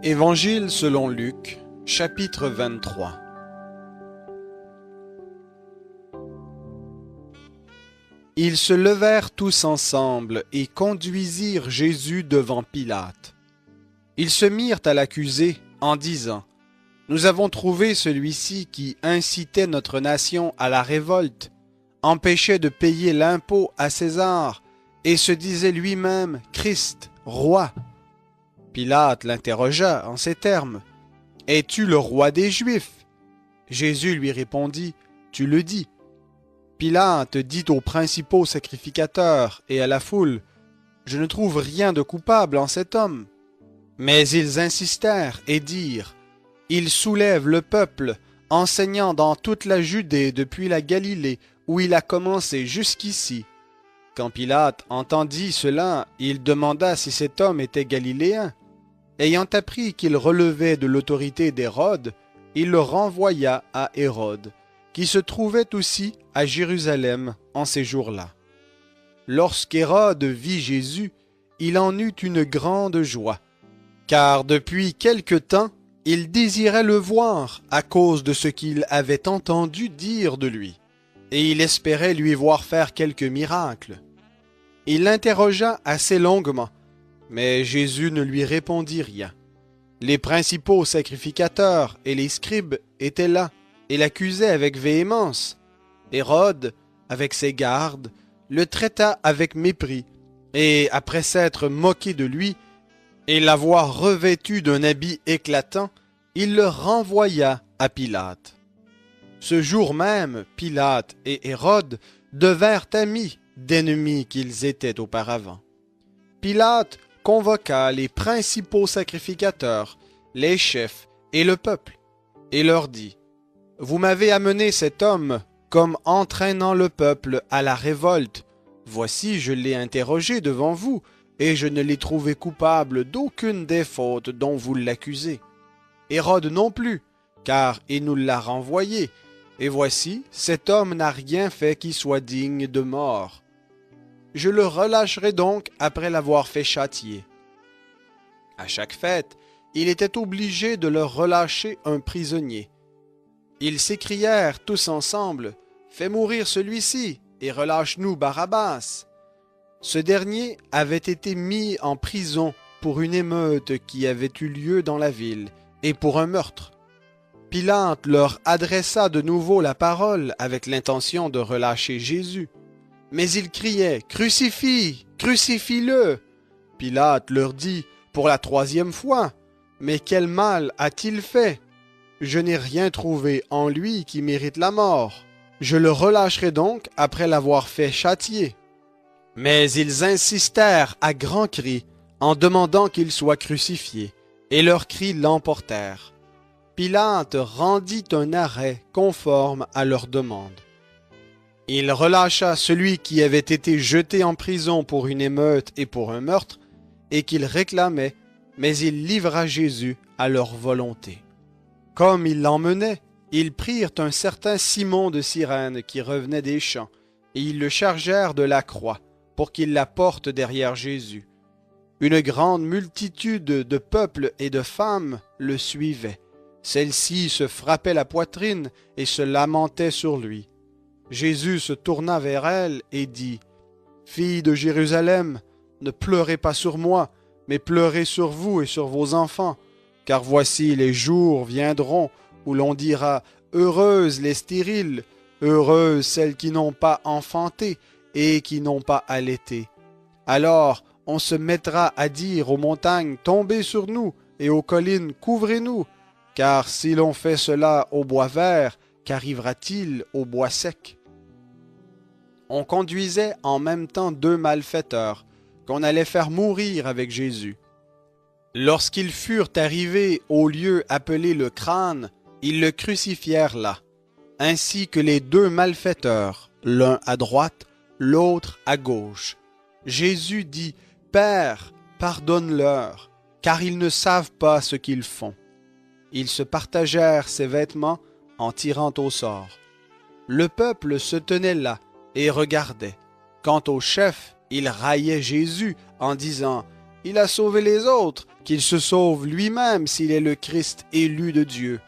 Évangile selon Luc, chapitre 23. Ils se levèrent tous ensemble et conduisirent Jésus devant Pilate. Ils se mirent à l'accuser en disant : « Nous avons trouvé celui-ci qui incitait notre nation à la révolte, empêchait de payer l'impôt à César et se disait lui-même Christ, roi. » Pilate l'interrogea en ces termes : « Es-tu le roi des Juifs ?» Jésus lui répondit : « Tu le dis. » Pilate dit aux principaux sacrificateurs et à la foule : « Je ne trouve rien de coupable en cet homme. » Mais ils insistèrent et dirent : « Il soulève le peuple, enseignant dans toute la Judée depuis la Galilée, où il a commencé jusqu'ici. » Quand Pilate entendit cela, il demanda si cet homme était galiléen. Ayant appris qu'il relevait de l'autorité d'Hérode, il le renvoya à Hérode, qui se trouvait aussi à Jérusalem en ces jours-là. Lorsqu'Hérode vit Jésus, il en eut une grande joie, car depuis quelque temps, il désirait le voir à cause de ce qu'il avait entendu dire de lui, et il espérait lui voir faire quelques miracles. Il l'interrogea assez longuement, mais Jésus ne lui répondit rien. Les principaux sacrificateurs et les scribes étaient là et l'accusaient avec véhémence. Hérode, avec ses gardes, le traita avec mépris, et après s'être moqué de lui et l'avoir revêtu d'un habit éclatant, il le renvoya à Pilate. Ce jour même, Pilate et Hérode devinrent amis d'ennemis qu'ils étaient auparavant. Pilate convoqua les principaux sacrificateurs, les chefs et le peuple, et leur dit : « Vous m'avez amené cet homme comme entraînant le peuple à la révolte. Voici, je l'ai interrogé devant vous, et je ne l'ai trouvé coupable d'aucune des fautes dont vous l'accusez. Hérode non plus, car il nous l'a renvoyé, et voici, cet homme n'a rien fait qui soit digne de mort. Je le relâcherai donc après l'avoir fait châtier. » À chaque fête, il était obligé de leur relâcher un prisonnier. Ils s'écrièrent tous ensemble : « Fais mourir celui-ci et relâche-nous Barabbas. » Ce dernier avait été mis en prison pour une émeute qui avait eu lieu dans la ville et pour un meurtre. Pilate leur adressa de nouveau la parole avec l'intention de relâcher Jésus. Mais ils criaient : « Crucifie, crucifie-le » Pilate leur dit pour la troisième fois : « Mais quel mal a-t-il fait ? Je n'ai rien trouvé en lui qui mérite la mort. Je le relâcherai donc après l'avoir fait châtier. » Mais ils insistèrent à grands cris en demandant qu'il soit crucifié, et leurs cris l'emportèrent. Pilate rendit un arrêt conforme à leur demande. Il relâcha celui qui avait été jeté en prison pour une émeute et pour un meurtre, et qu'il réclamait, mais il livra Jésus à leur volonté. Comme ils l'emmenaient, ils prirent un certain Simon de Cyrène qui revenait des champs, et ils le chargèrent de la croix, pour qu'il la porte derrière Jésus. Une grande multitude de peuples et de femmes le suivaient. Celles-ci se frappaient la poitrine et se lamentaient sur lui. Jésus se tourna vers elles et dit : « Filles de Jérusalem, ne pleurez pas sur moi, mais pleurez sur vous et sur vos enfants, car voici les jours viendront où l'on dira : Heureuses les stériles, heureuses celles qui n'ont pas enfanté et qui n'ont pas allaité. Alors on se mettra à dire aux montagnes : Tombez sur nous, et aux collines : Couvrez-nous, car si l'on fait cela au bois vert, qu'arrivera-t-il au bois sec ? » On conduisait en même temps deux malfaiteurs qu'on allait faire mourir avec Jésus. Lorsqu'ils furent arrivés au lieu appelé le Crâne, ils le crucifièrent là, ainsi que les deux malfaiteurs, l'un à droite, l'autre à gauche. Jésus dit : « Père, pardonne-leur, car ils ne savent pas ce qu'ils font. » Ils se partagèrent ses vêtements en tirant au sort. Le peuple se tenait là et regardait. Quant au chef, il raillait Jésus en disant : « Il a sauvé les autres, qu'il se sauve lui-même s'il est le Christ élu de Dieu. »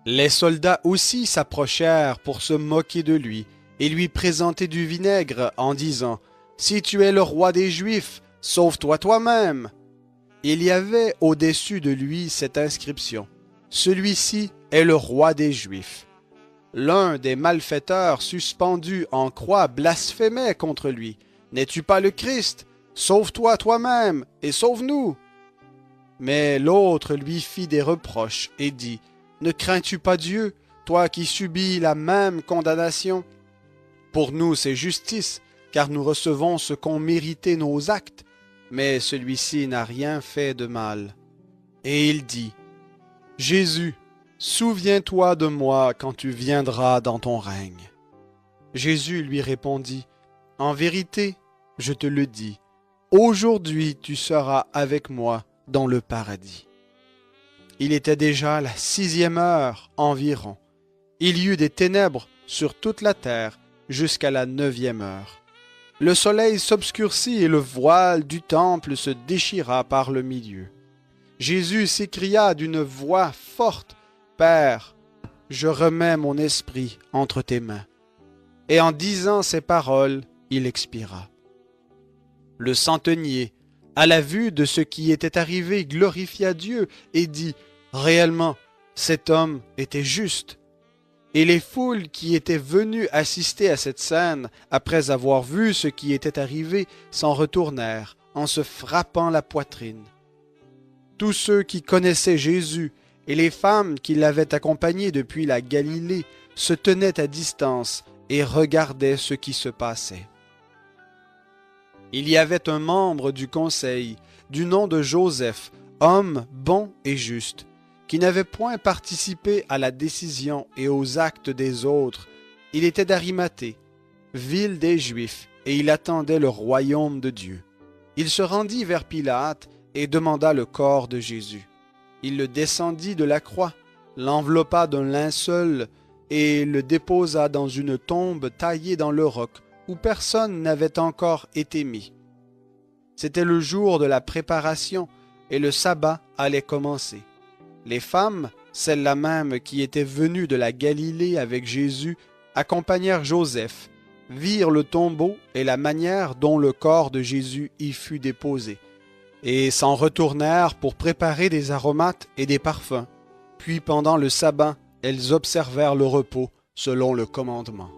Les soldats aussi s'approchèrent pour se moquer de lui et lui présenter du vinaigre en disant « Si tu es le roi des Juifs, sauve-toi toi-même !» Il y avait au-dessus de lui cette inscription « Celui-ci est le roi des Juifs ». L'un des malfaiteurs suspendus en croix blasphémait contre lui. « N'es-tu pas le Christ? Sauve-toi toi-même et sauve-nous !» Mais l'autre lui fit des reproches et dit « Ne crains-tu pas Dieu, toi qui subis la même condamnation? Pour nous c'est justice, car nous recevons ce qu'ont mérité nos actes, mais celui-ci n'a rien fait de mal. » Et il dit « Jésus, souviens-toi de moi quand tu viendras dans ton règne. » Jésus lui répondit « En vérité, je te le dis, aujourd'hui tu seras avec moi dans le paradis. » Il était déjà la 6e heure environ. Il y eut des ténèbres sur toute la terre jusqu'à la 9e heure. Le soleil s'obscurcit et le voile du temple se déchira par le milieu. Jésus s'écria d'une voix forte, « Père, je remets mon esprit entre tes mains. » Et en disant ces paroles, il expira. Le centenier, à la vue de ce qui était arrivé, glorifia Dieu et dit « Réellement, cet homme était juste. » Et les foules qui étaient venues assister à cette scène, après avoir vu ce qui était arrivé, s'en retournèrent en se frappant la poitrine. Tous ceux qui connaissaient Jésus et les femmes qui l'avaient accompagné depuis la Galilée se tenaient à distance et regardaient ce qui se passait. Il y avait un membre du conseil, du nom de Joseph, homme bon et juste, qui n'avait point participé à la décision et aux actes des autres. Il était d'Arimathée, ville des Juifs, et il attendait le royaume de Dieu. Il se rendit vers Pilate et demanda le corps de Jésus. Il le descendit de la croix, l'enveloppa d'un linceul et le déposa dans une tombe taillée dans le roc, où personne n'avait encore été mis. C'était le jour de la préparation, et le sabbat allait commencer. Les femmes, celles-là même qui étaient venues de la Galilée avec Jésus, accompagnèrent Joseph, virent le tombeau et la manière dont le corps de Jésus y fut déposé, et s'en retournèrent pour préparer des aromates et des parfums. Puis pendant le sabbat, elles observèrent le repos selon le commandement.